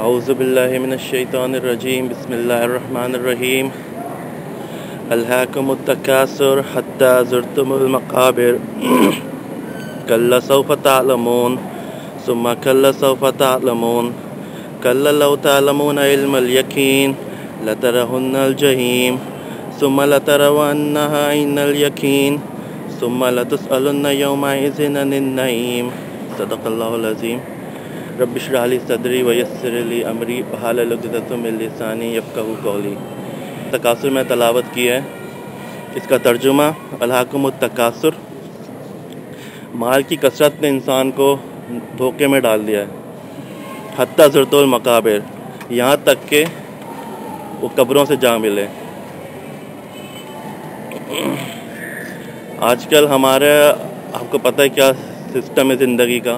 اعوذ باللہ من الشیطان الرجیم بسم اللہ الرحمن الرحیم الہاکم التکاثر حتی زرتم المقابر کلا سوف تعلمون ثم کلا سوف تعلمون کلا لو تعلمون علم الیقین لترہن الجحیم ثم لترونها عین الیقین ثم لتسألن یومئذ عن النعیم صدق اللہ العظیم رب اشرح لی صدری ویسر لی امری واحلل عقدۃ من لسانی یفقہوا قولی۔ تکاثر میں تلاوت کی ہے، اس کا ترجمہ الہاکم التکاثر، مال کی کثرت نے انسان کو دھوکے میں ڈال دیا ہے، حتی زرتم المقابر، یہاں تک کہ وہ قبروں سے جا ملے۔ آج کل ہمارے آپ کو پتہ ہے کیا سسٹم ہے زندگی کا،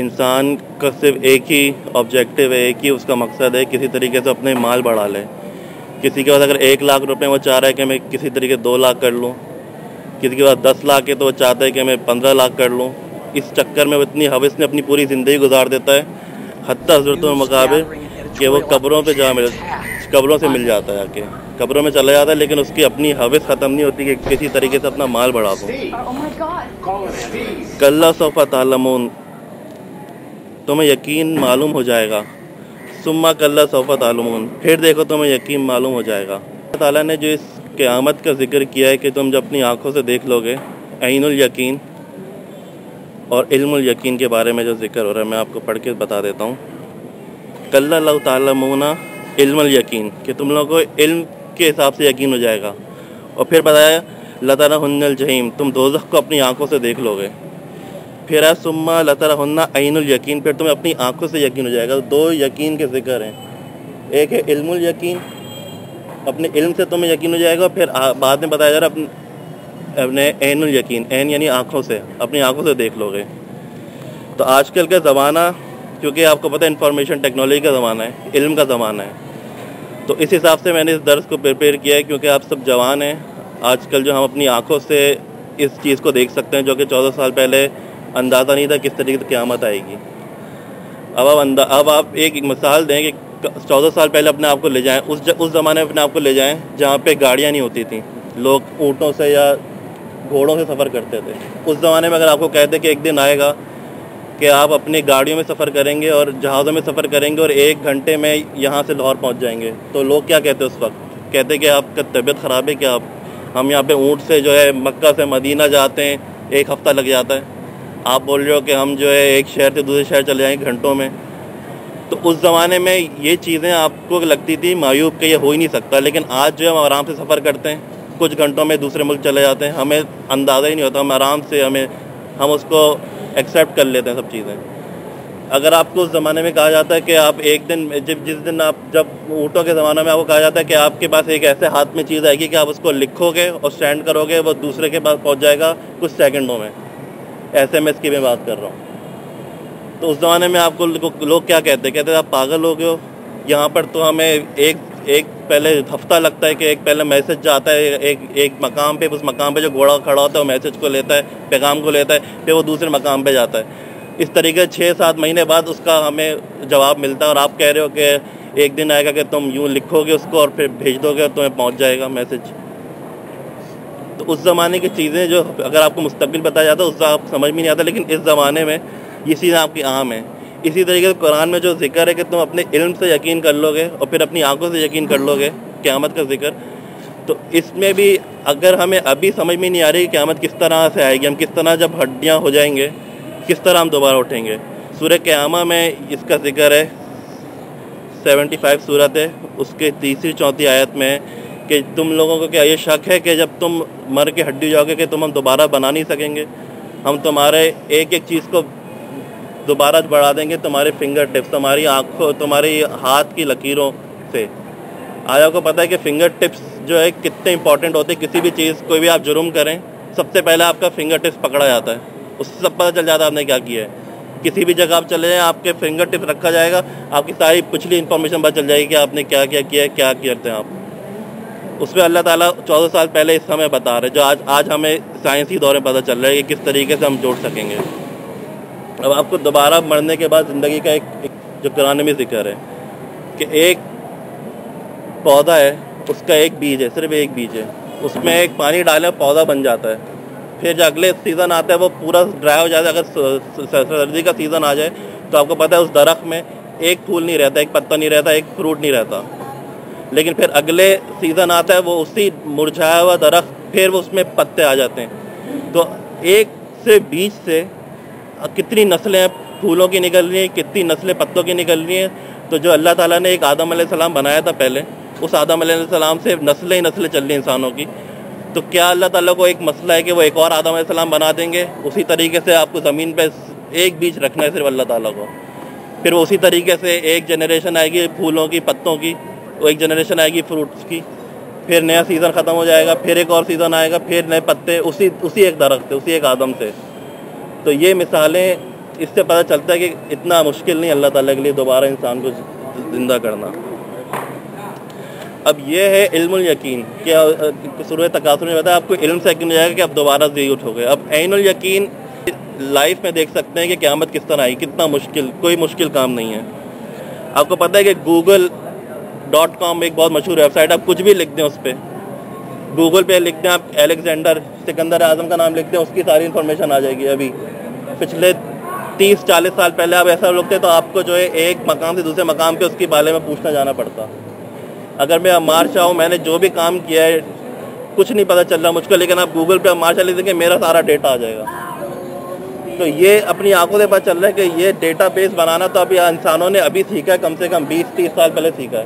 انسان کا صرف ایک ہی آبجیکٹیو ہے، ایک ہی اس کا مقصد ہے کسی طریقے سے اپنے مال بڑھا لے۔ کسی کے پاس اگر 1 لاکھ روپے وہ چاہ رہا ہے کہ میں کسی طریقے 2 لاکھ کر لوں، کسی کے پاس 10 لاکھ ہے تو وہ چاہتا ہے کہ میں 15 لاکھ کر لوں۔ اس چکر میں وہ اتنی ہوس میں اپنی پوری زندگی گزار دیتا ہے، حتی زرتم المقابر، کہ وہ قبروں پہ قبروں سے مل جاتا ہے، آ کے قبروں میں چلا جاتا ہے، لیکن اس کی اپنی ہوس ختم نہیں ہوتی کہ کسی طریقے سے اپنا مال بڑھا دوں۔ کلا سوف تعلمون، تمہیں یقین معلوم ہو جائے گا، ثم کلا سوف تعلمون، پھر دیکھو تمہیں یقین معلوم ہو جائے گا۔ اللہ تعالیٰ نے جو اس قیامت کا ذکر کیا ہے کہ تم جب اپنی آنکھوں سے دیکھ لو گے، عین الیقین اور علم الیقین کے بارے میں جو ذکر ہو رہا ہے میں آپ کو پڑھ کے بتا دیتا ہوں۔ کلا لو تعلمون علم الیقین، کہ تم لوگوں کو علم کے حساب سے یقین ہو جائے گا، اور پھر بتایا لترہن الجحیم، تم دوزخ کو اپنی آنکھوں سے دیکھ لو گے۔ پھر ہے ثم لترہن عین الیقین، پھر تمہیں اپنی آنکھوں سے یقین ہو جائے گا۔ 2 یقین کے ذکر ہیں، ایک ہے علم الیقین، اپنے علم سے تمہیں یقین ہو جائے گا، پھر بعد میں بتایا جا رہا ہے اپنے عین الیقین، عین یعنی آنکھوں سے، اپنی آنکھوں سے دیکھ لو گے۔ تو آج کل کا زمانہ، کیونکہ آپ کو پتہ ہے انفارمیشن ٹیکنالوجی کا زمانہ ہے، علم کا زمانہ ہے، تو اس حساب سے میں نے اس درس کو پریپیئر کیا ہے، کیونکہ آپ سب جوان ہیں۔ آج کل جو ہم اپنی آنکھوں سے اس چیز کو دیکھ سکتے ہیں جو کہ 14 سال پہلے اندازہ نہیں تھا کس طریقے سے قیامت آئے گی۔ اب آپ ایک مثال دیں کہ 14 سال پہلے اپنے آپ کو لے جائیں، اس زمانے میں اپنے آپ کو لے جائیں جہاں پہ گاڑیاں نہیں ہوتی تھیں، لوگ اونٹوں سے یا گھوڑوں سے سفر کرتے تھے۔ اس زمانے میں اگر آپ کو کہتے کہ ایک دن آئے گا کہ آپ اپنی گاڑیوں میں سفر کریں گے اور جہازوں میں سفر کریں گے اور 1 گھنٹے میں یہاں سے لاہور پہنچ جائیں گے، تو لوگ کیا کہتے اس وقت؟ کہتے کہ آپ کا طبیعت خراب ہے کیا؟ ہم یہاں پہ اونٹ سے جو ہے مکہ سے مدینہ جاتے ہیں 1 ہفتہ لگ جاتا ہے، آپ بول رہے ہو کہ ہم جو ہے ایک شہر سے دوسرے شہر چلے جائیں گھنٹوں میں۔ تو اس زمانے میں یہ چیزیں آپ کو لگتی تھی معیوب کہ یہ ہو ہی نہیں سکتا، لیکن آج جو ہے ہم آرام سے سفر کرتے ہیں، کچھ گھنٹوں میں دوسرے ملک چلے جاتے ہیں، ہمیں اندازہ ہی نہیں ہوتا، ہم آرام سے ہم اس کو ایکسیپٹ کر لیتے ہیں سب چیزیں۔ اگر آپ کو اس زمانے میں کہا جاتا ہے کہ آپ ایک دن جس دن آپ جب اونٹوں کے زمانے میں آپ کو کہا جاتا ہے کہ آپ کے پاس ایک ایسے ہاتھ میں چیز آئے گی کہ آپ اس کو لکھو گے اور سینڈ کرو گے، وہ دوسرے کے پاس پہنچ جائے گا کچھ سیکنڈوں میں، SMS کی میں بات کر رہا ہوں۔ تو اس زمانے میں آپ کو لوگ کیا کہتے ہیں آپ پاگل ہو گئے ہو، یہاں پر تو ہمیں ایک پہلے ہفتہ لگتا ہے کہ ایک پہلے میسج جاتا ہے ایک مقام پہ، اس مقام پہ جو گھوڑا کھڑا ہوتا ہے وہ میسج کو لیتا ہے، پیغام کو لیتا ہے، پھر وہ دوسرے مقام پہ جاتا ہے۔ اس طریقے 6-7 مہینے بعد اس کا ہمیں جواب ملتا ہے، اور آپ کہہ رہے ہو کہ ایک دن آئے گا کہ تم یوں لکھو گے اس کو اور پھر بھیج دو گے اور تمہیں پہنچ جائے گا میسج۔ تو اس زمانے کی چیزیں جو اگر آپ کو مستقبل بتایا جاتا ہے اس کا آپ سمجھ میں نہیں آتا، لیکن اس زمانے میں یہ چیزیں آپ کی عام ہیں۔ اسی طریقے سے قرآن میں جو ذکر ہے کہ تم اپنے علم سے یقین کر لو گے اور پھر اپنی آنکھوں سے یقین کر لو گے، قیامت کا ذکر، تو اس میں بھی اگر ہمیں ابھی سمجھ میں نہیں آ رہی کہ قیامت کس طرح سے آئے گی، ہم کس طرح جب ہڈیاں ہو جائیں گے کس طرح ہم دوبارہ اٹھیں گے۔ سورہ قیامہ میں اس کا ذکر ہے، 75 سورت ہے، اس کے 3-4 آیت میں کہ تم لوگوں کو کیا یہ شک ہے کہ جب تم مر کے ہڈی جاؤ گے کہ تم ہم دوبارہ بنا نہیں سکیں گے؟ ہم تمہارے ایک چیز کو دوبارہ بڑھا دیں گے، تمہارے فنگر ٹپس، تمہاری آنکھوں، تمہاری ہاتھ کی لکیروں سے۔ آیا کو پتہ ہے کہ فنگر ٹپس جو ہے کتنے امپورٹنٹ ہوتے ہیں، کسی بھی چیز کوئی بھی آپ جرم کریں سب سے پہلے آپ کا فنگر ٹپس پکڑا جاتا ہے، اس سے سب پتہ چل جاتا ہے آپ نے کیا کیا ہے۔ کسی بھی جگہ آپ چلے جائیں آپ کے فنگر ٹپس رکھا جائے گا، آپ کی ساری پچھلی انفارمیشن پتہ چل جائے گی کہ آپ نے کیا کیا ہے، کیا کرتے ہیں آپ۔ اس میں اللہ تعالیٰ 14 سال پہلے اس ہمیں بتا رہے، جو آج ہمیں سائنسی دور میں پتہ چل رہا ہے کہ کس طریقے سے ہم جوڑ سکیں گے۔ اب آپ کو دوبارہ مرنے کے بعد زندگی کا ایک جو قرآن میں ذکر ہے، کہ ایک پودا ہے، اس کا ایک بیج ہے، صرف ایک بیج ہے، اس میں ایک پانی ڈالیں پودا بن جاتا ہے. پھر جو اگلے سیزن آتا ہے وہ پورا ڈرائی ہو جاتا ہے. اگر سردی کا سیزن آ جائے تو آپ کو پتہ ہے اس درخت میں ایک پھول نہیں رہتا، ایک پتا نہیں رہتا، ایک فروٹ نہیں رہتا. لیکن پھر اگلے سیزن آتا ہے وہ اسی مرجھایا ہوا درخت پھر اس میں پتے آ جاتے ہیں. تو ایک سے بیج سے کتنی نسلیں پھولوں کی نکل رہی ہیں، کتنی نسلیں پتوں کی نکل رہی ہیں. تو جو اللہ تعالیٰ نے ایک آدم علیہ السلام بنایا تھا پہلے، اس آدم علیہ السلام سے نسلیں ہی نسلیں چل رہی ہیں انسانوں کی. تو کیا اللہ تعالیٰ کو ایک مسئلہ ہے کہ وہ ایک اور آدم علیہ السلام بنا دیں گے؟ اسی طریقے سے آپ کو زمین پہ ایک بیج رکھنا ہے صرف اللہ تعالیٰ کو. پھر وہ اسی طریقے سے ایک جنریشن آئے گی پھولوں کی، پتوں کی، وہ ایک جنریشن آئے گی فروٹس کی. پھر نیا سیزن ختم ہو جائے گا، پھر ایک اور سیزن آئے گا، پھر نئے پتے اسی ایک درخت سے، اسی ایک آدم سے. تو یہ مثالیں اس سے پتہ چلتا ہے کہ اتنا مشکل نہیں اللہ تعالیٰ کے لیے دوبارہ انسان کو زندہ کرنا. اب یہ ہے علم الیقین. کیا سورہ تکاثر میں بتایا آپ کو علم سے یقین ہو جائے گا کہ اب دوبارہ زی اٹھو گے. اب عین الیقین لائف میں دیکھ سکتے ہیں کہ قیامت کس طرح آئی، کتنا مشکل، کوئی مشکل کام نہیں ہے. آپ کو پتہ ہے کہ google.com ایک بہت مشہور ویب سائٹ، آپ کچھ بھی لکھ دیں اس پہ، گوگل پہ لکھ دیں آپ الیگزینڈر سکندر اعظم کا نام لکھ دیں، اس کی ساری انفارمیشن آ جائے گی. ابھی پچھلے 30-40 سال پہلے آپ ایسا لکھتے تو آپ کو جو ہے ایک مقام سے دوسرے مقام پہ اس کے بارے میں پوچھنا جانا پڑتا. اگر میں عمار شاہ ہوں، میں نے جو بھی کام کیا ہے کچھ نہیں پتہ چل رہا مجھ کو، لیکن آپ گوگل پہ عمار شاہ لکھ دیں کہ میرا سارا ڈیٹا آ جائے گا. تو یہ اپنی آنکھوں سے پتہ چل رہا ہے کہ یہ ڈیٹا بیس بنانا تو ابھی انسانوں نے ابھی سیکھا ہے، کم سے کم 20-30 سال پہلے سیکھا ہے.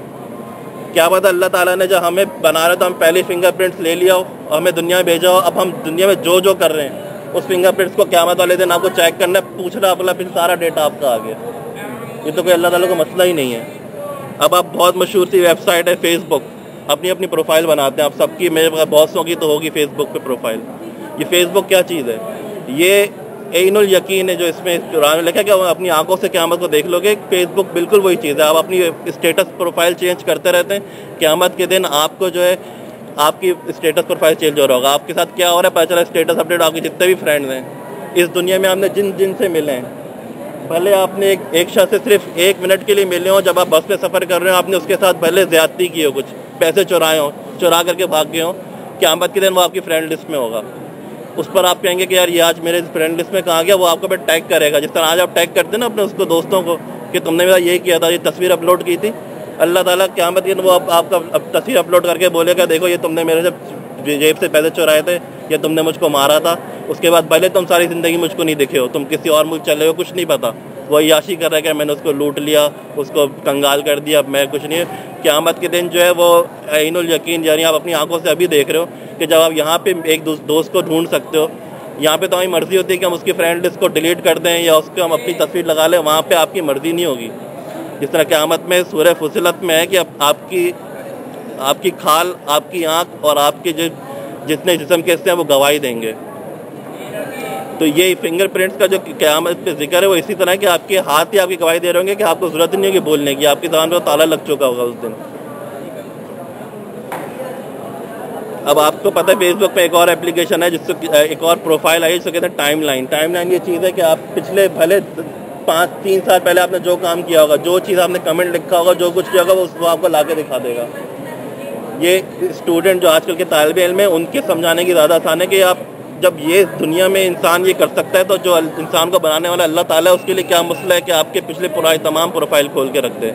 کیا پتہ اللہ تعالیٰ نے جب ہمیں بنا رہا تو ہم پہلے فنگر پرنٹس لے لیا ہو، ہمیں دنیا میں بھیجا ہو. اب ہم دنیا میں جو کر رہے ہیں اس فنگر پرنٹس کو قیامت والے دن آپ کو چیک کرنا ہے، پوچھنا اپنا، پھر سارا ڈیٹا آپ کا آ گیا. یہ تو کوئی اللہ تعالیٰ کا مسئلہ ہی نہیں ہے. اب آپ بہت مشہور سی ویب سائٹ ہے فیس بک، اپنی پروفائل بناتے ہیں آپ سب کی، میرے بہت سو کی تو ہوگی فیس بک پہ پروفائل. یہ فیس بک کیا چیز ہے؟ یہ عین الیقین ہے جو اس میں قرآن میں لکھا ہے کہ اپنی آنکھوں سے قیامت کو دیکھ لو گے. فیس بک بالکل وہی چیز ہے. آپ اپنی اسٹیٹس پروفائل چینج کرتے رہتے ہیں، قیامت کے دن آپ کو جو ہے آپ کی اسٹیٹس پروفائل چینج ہو رہا ہوگا. آپ کے ساتھ کیا ہو رہا ہے پتہ چلا، اسٹیٹس اپڈیٹ. آپ کے جتنے بھی فرینڈز ہیں اس دنیا میں آپ نے جن سے ملے ہیں، پہلے آپ نے ایک شخص سے صرف 1 منٹ کے لیے ملے ہوں، جب آپ بس میں سفر کر رہے ہوں آپ نے اس کے ساتھ پہلے زیادتی کی ہو، کچھ پیسے چرائے ہوں، چرا کر کے بھاگ گئے ہوں، قیامت کے دن وہ آپ کی فرینڈ لسٹ میں ہوگا. اس پر آپ کہیں گے کہ یار یہ آج میرے فرینڈ لسٹ میں کہاں گیا، وہ آپ کو پھر ٹیگ کرے گا. جس طرح آج آپ ٹیگ کرتے ہیں نا اپنے اس کو دوستوں کو کہ تم نے میرا یہ کیا تھا، یہ تصویر اپلوڈ کی تھی. اللہ تعالیٰ قیامت کے دن وہ آپ کا تصویر اپلوڈ کر کے بولے گا دیکھو یہ تم نے میرے سے جیب سے پیسے چرائے تھے، یا تم نے مجھ کو مارا تھا. اس کے بعد پہلے تم ساری زندگی مجھ کو نہیں دکھے ہو، تم کسی اور ملک چلے ہو، کچھ نہیں پتا. وہ عیاشی کر رہا ہے کہ میں نے اس کو لوٹ لیا، اس کو کنگال کر دیا، اب میں کچھ نہیں. قیامت کے دن جو ہے وہ عین الیقین، یعنی آپ اپنی آنکھوں سے ابھی دیکھ رہے ہو کہ جب آپ یہاں پہ ایک دوست کو ڈھونڈ سکتے ہو، یہاں پہ تو ہماری مرضی ہوتی ہے کہ ہم اس کی فرینڈ لسٹ کو ڈیلیٹ کر دیں یا اس کو ہم اپنی تصویر لگا لیں، وہاں پہ آپ کی مرضی نہیں ہوگی. جس طرح قیامت میں سورہ فصلت میں ہے کہ آپ کی کھال، آپ کی آنکھ اور آپ کے جتنے جسم کے حصے ہیں وہ گواہی دیں گے. تو یہ فنگر پرنٹس کا جو قیامت پہ ذکر ہے وہ اسی طرح ہے کہ آپ کے ہاتھ ہی آپ کی گواہی دے رہے ہوں گے کہ آپ کو ضرورت نہیں ہوگی بولنے کی، آپ کی زبان پہ تالا لگ چکا ہوگا اس دن. اب آپ کو پتہ ہے فیس بک پہ ایک اور اپلیکیشن ہے جس سے ایک اور پروفائل آئی جس کو کہتے ہیں ٹائم لائن. ٹائم لائن یہ چیز ہے کہ آپ پچھلے بھلے 5-3 سال پہلے آپ نے جو کام کیا ہوگا، جو چیز آپ نے کمنٹ لکھا ہوگا، جو کچھ کیا ہوگا وہ آپ کو لا کے دکھا دے گا. یہ اسٹوڈنٹ جو آج کل کے طالب علم ہیں ان کے سمجھانے کی زیادہ آسان ہے کہ آپ جب یہ دنیا میں انسان یہ کر سکتا ہے تو جو انسان کو بنانے والا اللہ تعالیٰ ہے اس کے لیے کیا مسئلہ ہے کہ آپ کے پچھلے تمام پروفائل کھول کے رکھ دیں.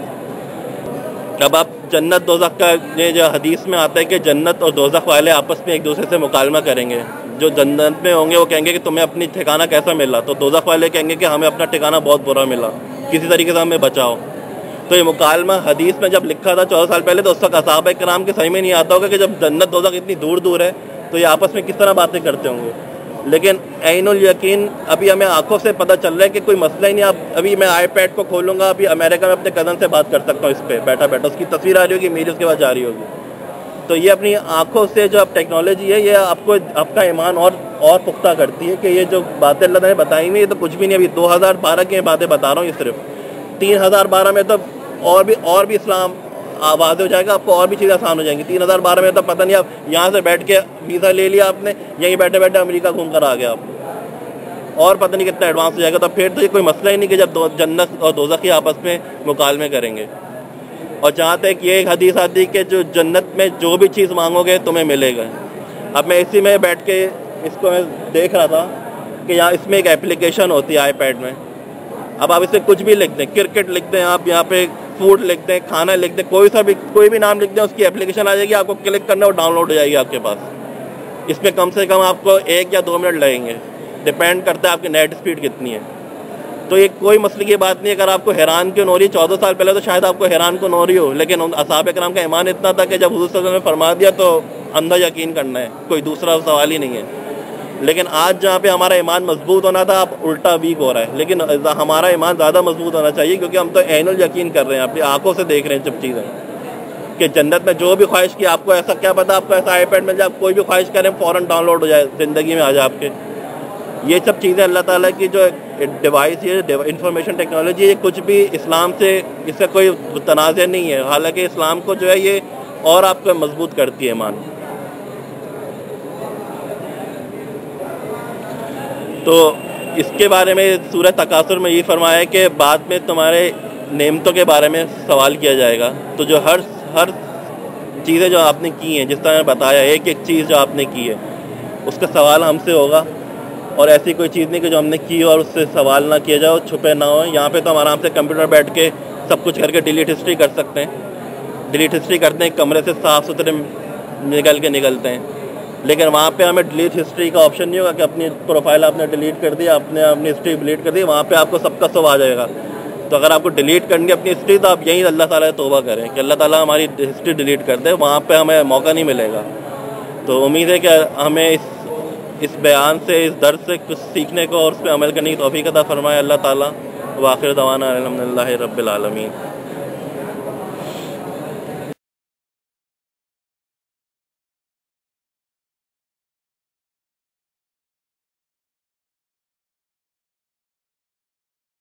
اب آپ جنت دوزخ کا یہ جو حدیث میں آتا ہے کہ جنت اور دوزخ والے آپس میں ایک دوسرے سے مکالمہ کریں گے. جو جنت میں ہوں گے وہ کہیں گے کہ تمہیں اپنی ٹھکانہ کیسا ملا، تو دوزخ والے کہیں گے کہ ہمیں اپنا ٹھکانہ بہت برا ملا، کسی طریقے سے ہمیں بچاؤ. تو یہ مکالمہ حدیث میں جب لکھا تھا 14 سال پہلے تو اس وقت صحابہ کرام کے صحیح میں نہیں آتا ہوگا کہ جب جنت دوزخ اتنی دور دور ہے تو یہ آپس میں کس طرح باتیں کرتے ہوں گے. لیکن عین الیقین ابھی ہمیں آنکھوں سے پتہ چل رہا ہے کہ کوئی مسئلہ ہی نہیں. ابھی میں آئی پیڈ کو کھولوں گا، ابھی امریکہ میں اپنے کزن سے بات کر سکتا ہوں اس پہ بیٹھا اس کی تصویر آ رہی ہوگی، میری اس کے بعد جا رہی ہوگی. تو یہ اپنی آنکھوں سے جو اب ٹیکنالوجی ہے یہ آپ کا ایمان اور پختہ کرتی ہے کہ یہ جو باتیں اللہ نے بتائی ہوئی یہ تو کچھ بھی نہیں. ابھی 2012 کی باتیں بتا رہا ہوں، یہ صرف 3012 میں تو اور بھی اسلام واضح ہو جائے گا، آپ کو اور بھی چیزیں آسان ہو جائیں گی. 3012 میں تو پتہ نہیں، آپ یہاں سے بیٹھ کے ویزا لے لیا آپ نے، یہیں بیٹھے بیٹھے امریکہ گھوم کر آ گیا آپ، اور پتہ نہیں کتنا ایڈوانس ہو جائے گا. تو پھر تو یہ کوئی مسئلہ ہی نہیں کہ جب جنت اور دوزخ آپس میں مکالمے کریں گے. اور جہاں تک یہ ایک حدیث آتی کہ جو جنت میں جو بھی چیز مانگو گے تمہیں ملے گا. اب میں اسی میں بیٹھ کے اس کو میں دیکھ رہا تھا کہ یہاں اس میں ایک اپلیکیشن ہوتی ہے آئی پیڈ میں. اب آپ اس سے کچھ بھی لکھ دیں, کرکٹ لکھ دیں, آپ یہاں پہ فوڈ لکھ دیں, کھانا لکھ دیں, کوئی بھی نام لکھ دیں, اس کی اپلیکیشن آ جائے گی, آپ کو کلک کرنا اور ڈاؤن لوڈ ہو جائے گی آپ کے پاس. اس میں کم سے کم آپ کو 1 یا 2 منٹ لگیں گے, ڈپینڈ کرتا ہے آپ کی نیٹ اسپیڈ کتنی ہے. تو یہ کوئی مسئلے کی بات نہیں. اگر آپ کو حیران کیوں ہو رہی ہے 14 سال پہلے تو شاید آپ کو حیران کیوں ہو رہی ہو, لیکن اصحاب کرام کا ایمان اتنا تھا کہ جب حضور صلی اللہ علیہ وسلم نے فرما دیا تو اندھا یقین کرنا ہے, کوئی دوسرا سوال ہی نہیں ہے. لیکن آج جہاں پہ ہمارا ایمان مضبوط ہونا تھا, اب الٹا ویک ہو رہا ہے. لیکن ہمارا ایمان زیادہ مضبوط ہونا چاہیے, کیونکہ ہم تو عین الیقین کر رہے ہیں, اپنی آنکھوں سے دیکھ رہے ہیں جب چیزیں کہ جنت میں جو بھی خواہش کی, آپ کو ایسا کیا پتا آپ کو ایسا آئی پیڈ مل جائے, آپ کوئی بھی خواہش کریں فوراً ڈاؤن لوڈ ہو جائے, زندگی میں آ جائے آپ کے. یہ سب چیزیں اللہ تعالیٰ کی جو ڈیوائس, یہ انفارمیشن ٹیکنالوجی, یہ کچھ بھی اسلام سے اس کا کوئی تنازع نہیں ہے. حالانکہ اسلام کو جو ہے یہ اور آپ کو مضبوط کرتی ہے ایمان. تو اس کے بارے میں سورہ تکاثر میں یہ فرمایا ہے کہ بعد میں تمہارے نعمتوں کے بارے میں سوال کیا جائے گا. تو جو ہر چیزیں جو آپ نے کی ہیں, جس طرح میں بتایا, ایک ایک چیز جو آپ نے کی ہے اس کا سوال ہم سے ہوگا. اور ایسی کوئی چیز نہیں کہ جو ہم نے کی اور اس سے سوال نہ کیا جائے, چھپے نہ ہو. یہاں پہ تو ہم آرام سے کمپیوٹر بیٹھ کے سب کچھ کر کے ڈیلیٹ ہسٹری کر سکتے ہیں. ڈیلیٹ ہسٹری کرتے ہیں, کمرے سے صاف ستھرے نکلتے ہیں. لیکن وہاں پہ ہمیں ڈیلیٹ ہسٹری کا آپشن نہیں ہوگا کہ اپنی پروفائل آپ نے ڈیلیٹ کر دی, اپنی ہسٹری ڈیلیٹ کر دی. وہاں پہ آپ کو سب کا سب آ جائے گا. تو اگر آپ کو ڈیلیٹ کرنی ہے اپنی ہسٹری, تو آپ یہیں اللہ تعالیٰ سے توبہ کریں کہ اللہ تعالیٰ ہماری ہسٹری ڈیلیٹ کر دے. وہاں پہ ہمیں موقع نہیں ملے گا. تو امید ہے کہ ہمیں اس بیان سے, اس درس سے کچھ سیکھنے کو اور اس پہ عمل کرنے کی توفیق عطا فرمائے اللہ تعالیٰ. وآخر دعوانا الحمدللہ رب العالمین.